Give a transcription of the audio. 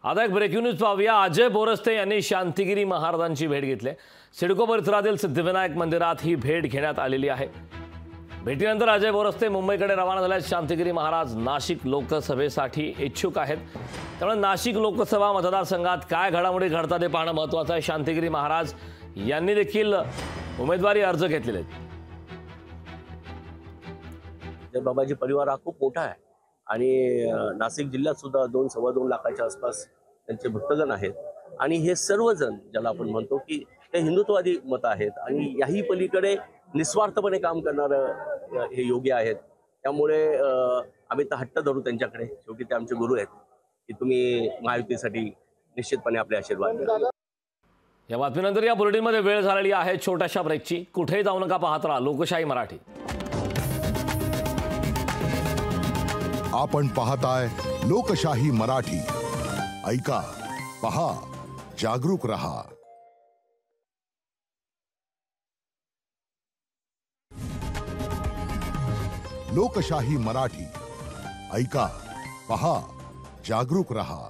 आता एक breaking news पाहूया। अजय बोरस्ते यांनी शांतिगिरी महाराजांची भेट घेतली। सिडको परिसरातील सिद्धिविनायक मंदिरात ही भेट घेण्यात आलेली आहे। भेटीनंतर अजय बोरस्ते मुंबईकडे रवाना झाले। शांतिगिरी महाराज नाशिक लोकसभेसाठी इच्छुक आहेत, त्यामुळे नाशिक लोकसभा मतदारसंघात काय घडामोडी घडतात हे पाहणं महत्त्वाचं आहे। शांतिगिरी महाराज यांनी देखील उमेदवारी अर्ज घेतलेले आहेत। बाबाजी परिवार हा खूप मोठा आहे आणि नाशिक जिल्ह्यात सुद्धा 2-2.25 लाखाच्या आसपास त्यांचे भक्तगण आहेत आणि हे सर्वजण ज्याला आपण म्हणतो की ते हिंदुत्ववादी मत आहेत आणि याही पलीकडे निस्वार्थपणे काम करणारे हे योगी आहेत। त्यामुळे आम्ही तर हट्ट धरू त्यांच्याकडे, शेवटी ते आमचे गुरु आहेत की तुम्ही महायुतीसाठी निश्चितपणे आपले आशीर्वाद द्या। या बातमीनंतर या बुलेटिनमध्ये वेळ झालेली आहे छोट्याशा ब्रेकची। कुठेही जाऊ नका, पाहत राहा लोकशाही मराठी। आपण पाहताय लोकशाही मराठी। ऐका, पहा, जागरूक रहा। लोकशाही मराठी। ऐका, पहा, जागरूक रहा।